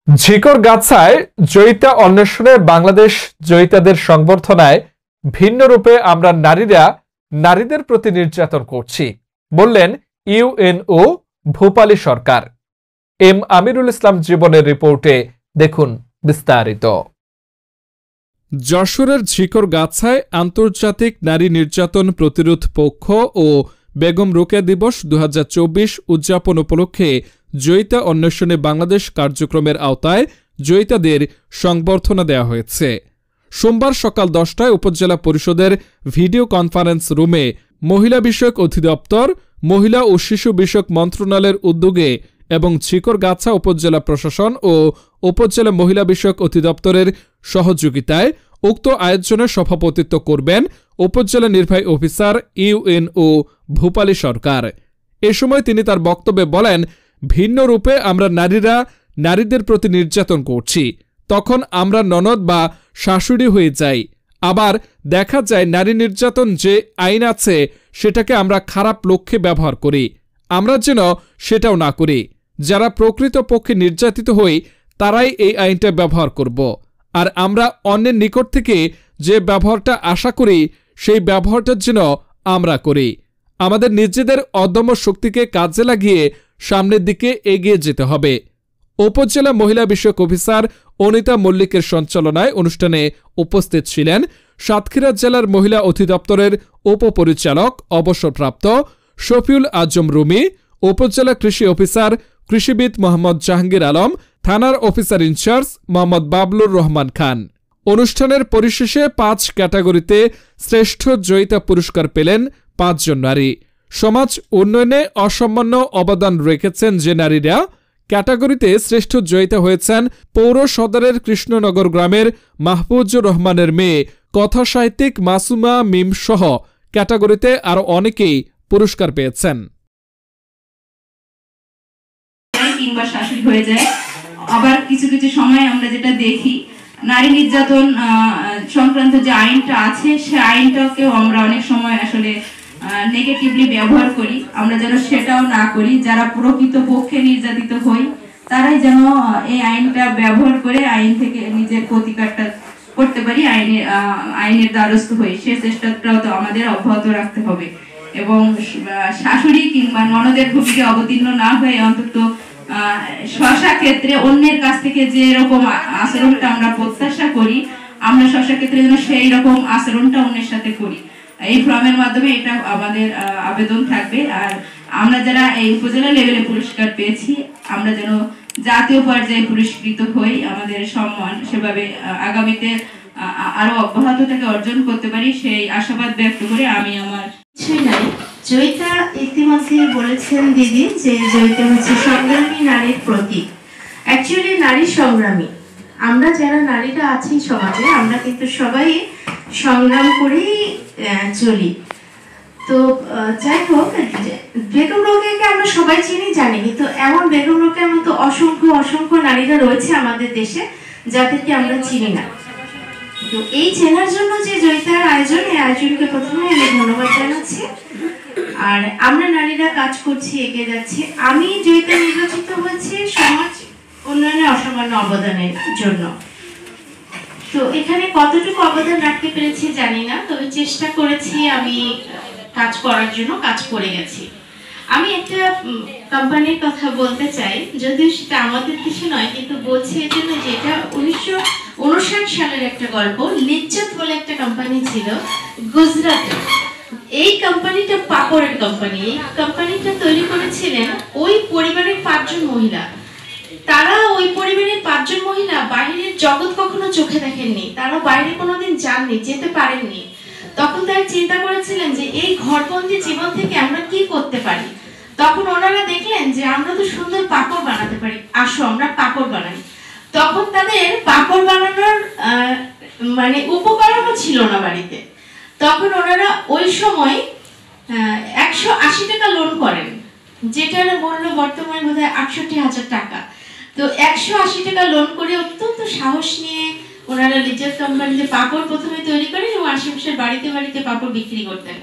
ঝিকরগাছায় জয়িতা অন্বেষণে বাংলাদেশ জয়িতাদের সংবর্ধনায় ভিন্ন রূপে আমরা নারীরা নারীদের প্রতি নির্যাতন করছি বললেন ইউএনও ভূপালী সরকার। এম আমিরুল ইসলাম জীবনের রিপোর্টে দেখুন বিস্তারিত। যশোরের ঝিকরগাছায় আন্তর্জাতিক নারী নির্যাতন প্রতিরোধ পক্ষ ও বেগম রোকেয়া দিবস 2024 উদযাপন উপলক্ষে জয়িতা অন্বেষণে বাংলাদেশ কার্যক্রমের আওতায় জয়িতাদের সংবর্ধনা দেওয়া হয়েছে। সোমবার সকাল 10টায় উপজেলা পরিষদের ভিডিও কনফারেন্স রুমে মহিলা বিষয়ক অধিদপ্তর, মহিলা ও শিশু বিষয়ক মন্ত্রণালয়ের উদ্যোগে এবং ঝিকরগাছা উপজেলা প্রশাসন ও উপজেলা মহিলা বিষয়ক অধিদপ্তরের সহযোগিতায় উক্ত আয়োজনে সভাপতিত্ব করবেন উপজেলা নির্বাহী অফিসার ইউএনও ভূপালী সরকার। এ সময় তিনি তার বক্তব্যে বলেন, ভিন্ন রূপে আমরা নারীরা নারীদের প্রতি নির্যাতন করছি। তখন আমরা ননদ বা শাশুড়ি হয়ে যাই। আবার দেখা যায় নারী নির্যাতন যে আইন আছে সেটাকে আমরা খারাপ লক্ষ্যে ব্যবহার করি। আমরা যেন সেটাও না করি। যারা প্রকৃতপক্ষে নির্যাতিত হই তারাই এই আইনটা ব্যবহার করব। আর আমরা অন্যের নিকট থেকে যে ব্যবহারটা আশা করি সেই ব্যবহারটার যেন আমরা করি। আমাদের নিজেদের অদম্য শক্তিকে কাজে লাগিয়ে সামনের দিকে এগিয়ে যেতে হবে। উপজেলা মহিলা বিষয়ক অফিসার অনিতা মল্লিকের সঞ্চালনায় অনুষ্ঠানে উপস্থিত ছিলেন সাতক্ষীরা জেলার মহিলা অধিদপ্তরের উপপরিচালক অবসরপ্রাপ্ত শফিউল আজম রুমি, উপজেলা কৃষি অফিসার কৃষিবিদ মোহাম্মদ জাহাঙ্গীর আলম, থানার অফিসার ইনচার্জ মোহাম্মদ বাবলুর রহমান খান। অনুষ্ঠানের পরিশেষে 5 ক্যাটাগরিতে শ্রেষ্ঠ জয়িতা পুরস্কার পেলেন 5 জন নারী। সমাজ উন্নয়নে অসামান্য অবদান রেখেছেন যে নারীরা, ক্যাটাগরিতে শ্রেষ্ঠ জয়িতা হয়েছেন পৌর সদরের কৃষ্ণনগর গ্রামের মাহফুজুর রহমানের মেয়ে কথা সাহিত্যিক মাসুমা মিম সহ ক্যাটাগরিতে আরো অনেকেই পুরস্কার পেয়েছেন। আবার কিছু কিছু সময় আমরা যেটা দেখি, নারী নির্যাতন সংক্রান্ত যে আইনটা আছে সে আইনটাকেও আমরা অনেক সময় আসলে নেগেটিভলি ব্যবহার করি। আমরা যেন সেটাও না করি। যারা প্রকৃত পক্ষে নির্যাতিত হই তারাই যেন এই আইনটা ব্যবহার করে আইন থেকে নিজের প্রতিকারটা করতে পারি, আইনের দ্বারস্থ হই। সে চেষ্টাটাও তো আমাদের অব্যাহত রাখতে হবে এবং শাশুড়ি কিংবা ননদের ভূমিকা অবতীর্ণ না হয়ে অন্তত স্বশা ক্ষেত্রে অন্যের কাছ থেকে যে রকম আচরণটা আমরা প্রত্যাশা করি, আমরা স্বশা ক্ষেত্রে যেন সেই রকম আচরণটা অন্যের সাথে করি। এই ফর্মের মাধ্যমে এটা আমাদের আবেদন থাকবে। আর আমরা যারা এই উপজেলা লেভেলে পুরস্কার পেয়েছি আমরা যেন জাতীয় পর্যায়ে পুরস্কৃত হই, আমাদের সম্মান সেভাবে আগামীতে আরো অব্যাহতটাকে অর্জন করতে পারি সেই আশাবাদ ব্যক্ত করে আমি আমার জয়িতা ইতিমধ্যে বলেছেন দিদি যে জয়িতা হচ্ছে সংগ্রামী নারীর প্রতীক। অ্যাকচুয়ালি নারী সংগ্রামী। আমরা যারা নারীরা আছি সমাজে আমরা কিন্তু সবাই সংগ্রাম করেই চলি। তো যাই হোক, বেগম রোকেয়াকে আমরা সবাই চিনি জানি, কিন্তু এমন বেগম রোকেয়ার মতো অসংখ্য অসংখ্য নারীরা রয়েছে আমাদের দেশে যাদেরকে আমরা চিনি না। তো এই চেনার জন্য যে জয়িতার আয়োজন, এই আয়োজনকে প্রথমে আমি ধন্যবাদ জানাচ্ছি। আর আমরা নারীরা কাজ করছি, এগিয়ে যাচ্ছি। আমি জয়িতা নির্বাচিত হয়েছি সমাজ উন্নয়নে অসামান্য অবদানের জন্য। তো এখানে কতটুকু অবদান রাখতে পেরেছি জানি না, তবে চেষ্টা করেছি আমি কাজ করার জন্য, কাজ করে গেছি। আমি একটা কোম্পানির কথা বলতে চাই, যদিও সেটা আমাদের দেশে নয়, কিন্তু বলছি এই জন্য যে এটা 1959 সালের একটা গল্প। লিজ্জত বলে একটা কোম্পানি ছিল গুজরাটে। এই কোম্পানিটা পাপড়ের কোম্পানি। এই কোম্পানিটা তৈরি করেছিলেন ওই পরিবারের 5 জন মহিলা। তারা ওই পরিবারের 5 জন মহিলা বাইরের জগৎ কখনো চোখে দেখেননি, তারা বাইরে কোনোদিন যাননি, যেতে পারেননি। তখন তারা চিন্তা করেছিলেন যে এই ঘরবন্দি জীবন থেকে আমরা কি করতে পারি। তখন ওনারা দেখলেন যে আমরা তো সুন্দর পাপড় বানাতে পারি, আসো আমরা পাপড় বানাই। তখন তাদের পাপড় বানানোর মানে উপকরণও ছিল না বাড়িতে। তখন ওনারা ওই সময় 180 টাকা লোন করেন, যেটার মূল্য বর্তমানে বোধহয় 68,000 টাকা। তো 180 টাকা লোন করে অত্যন্ত সাহস নিয়ে ওনারা লিজ্জত কোম্পানিতে পাপড় প্রথমে তৈরি করেন এবং আশেপাশের বাড়িতে বাড়িতে পাপড় বিক্রি করতেন।